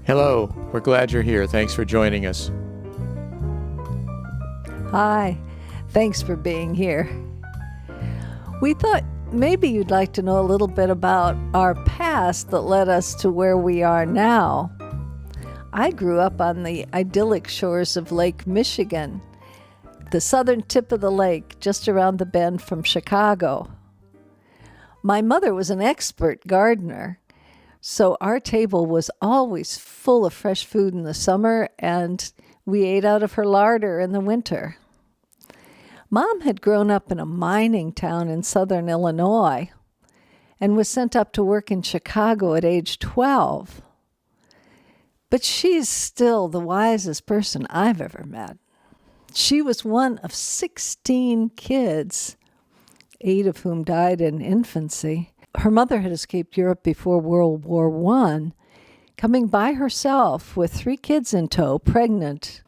Hello, we're glad you're here. Thanks for joining us. Hi, thanks for being here. We thought maybe you'd like to know a little bit about our past that led us to where we are now. I grew up on the idyllic shores of Lake Michigan, the southern tip of the lake, just around the bend from Chicago. My mother was an expert gardener, so our table was always full of fresh food in the summer, and we ate out of her larder in the winter. Mom had grown up in a mining town in southern Illinois and was sent up to work in Chicago at age 12. But she's still the wisest person I've ever met. She was one of 16 kids, 8 of whom died in infancy. Her mother had escaped Europe before World War I, coming by herself with 3 kids in tow, pregnant.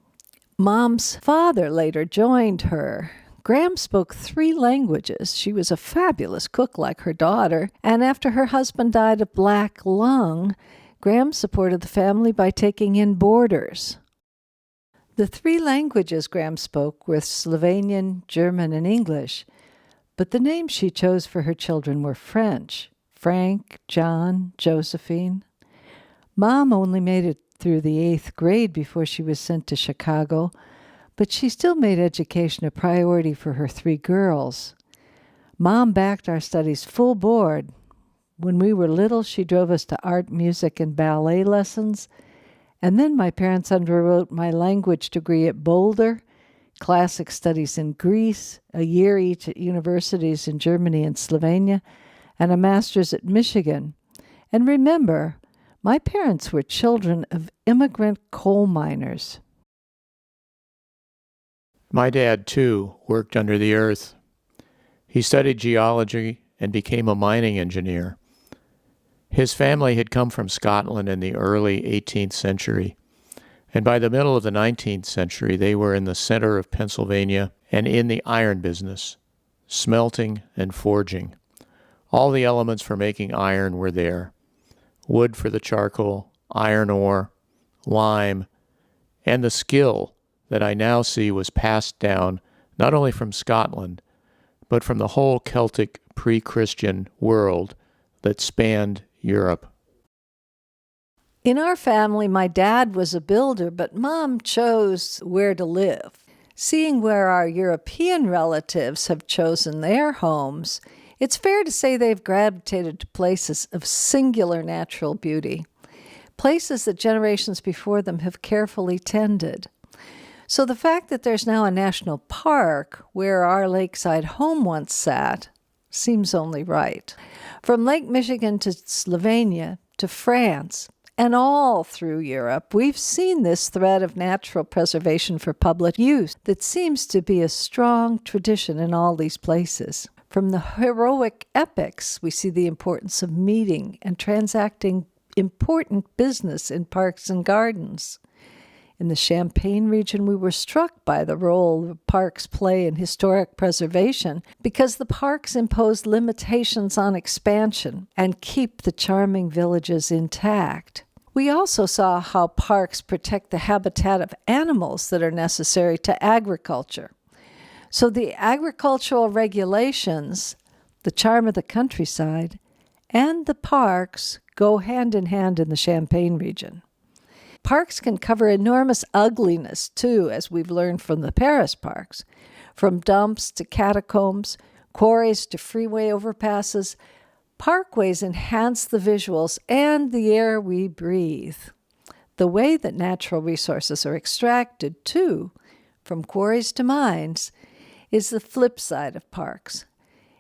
Mom's father later joined her. Graham spoke 3 languages. She was a fabulous cook like her daughter, and after her husband died of black lung, Graham supported the family by taking in boarders. The 3 languages Graham spoke were Slovenian, German, and English, but the names she chose for her children were French: Frank, John, Josephine. Mom only made it through the 8th grade before she was sent to Chicago, but she still made education a priority for her 3 girls. Mom backed our studies full board. When we were little, she drove us to art, music, and ballet lessons, and then my parents underwrote my language degree at Boulder, classic studies in Greece, a year each at universities in Germany and Slovenia, and a master's at Michigan. And remember, my parents were children of immigrant coal miners. My dad, too, worked under the earth. He studied geology and became a mining engineer. His family had come from Scotland in the early 18th century, and by the middle of the 19th century, they were in the center of Pennsylvania and in the iron business, smelting and forging. All the elements for making iron were there: wood for the charcoal, iron ore, lime, and the skill that I now see was passed down not only from Scotland, but from the whole Celtic pre-Christian world that spanned Europe. In our family, my dad was a builder, but Mom chose where to live. Seeing where our European relatives have chosen their homes, it's fair to say they've gravitated to places of singular natural beauty, places that generations before them have carefully tended. So the fact that there's now a national park where our lakeside home once sat seems only right. From Lake Michigan to Slovenia to France and all through Europe, we've seen this thread of natural preservation for public use that seems to be a strong tradition in all these places. From the heroic epics, we see the importance of meeting and transacting important business in parks and gardens. In the Champagne region, we were struck by the role parks play in historic preservation because the parks impose limitations on expansion and keep the charming villages intact. We also saw how parks protect the habitat of animals that are necessary to agriculture. So the agricultural regulations, the charm of the countryside, and the parks go hand in hand in the Champagne region. Parks can cover enormous ugliness, too, as we've learned from the Paris parks. From dumps to catacombs, quarries to freeway overpasses, parkways enhance the visuals and the air we breathe. The way that natural resources are extracted, too, from quarries to mines, is the flip side of parks,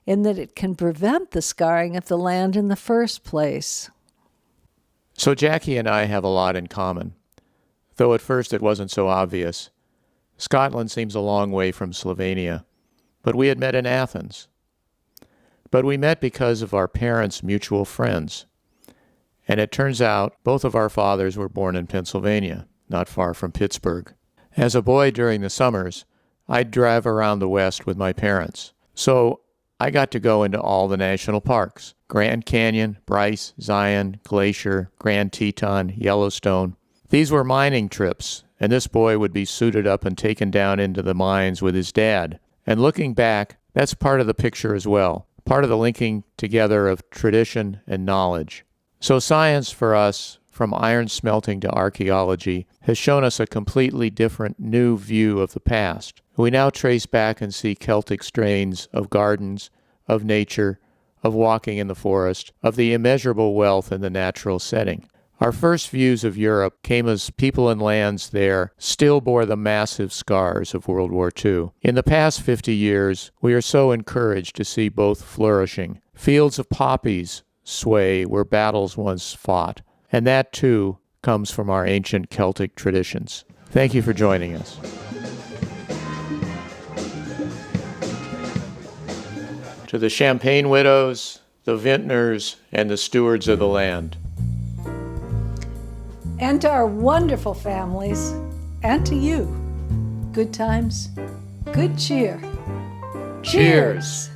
in that it can prevent the scarring of the land in the first place. So Jackie and I have a lot in common, though at first it wasn't so obvious. Scotland seems a long way from Slovenia, but we had met in Athens. But we met because of our parents' mutual friends. And it turns out both of our fathers were born in Pennsylvania, not far from Pittsburgh. As a boy during the summers, I'd drive around the West with my parents. So I got to go into all the national parks: Grand Canyon, Bryce, Zion, Glacier, Grand Teton, Yellowstone. These were mining trips, and this boy would be suited up and taken down into the mines with his dad. And looking back, that's part of the picture as well, part of the linking together of tradition and knowledge. So science for us, from iron smelting to archaeology, has shown us a completely different new view of the past. We now trace back and see Celtic strains of gardens, of nature, of walking in the forest, of the immeasurable wealth in the natural setting. Our first views of Europe came as people and lands there still bore the massive scars of World War II. In the past 50 years, we are so encouraged to see both flourishing. Fields of poppies sway where battles once fought, and that too comes from our ancient Celtic traditions. Thank you for joining us. To the Champagne widows, the vintners, and the stewards of the land. And to our wonderful families, and to you, good times, good cheer. Cheers.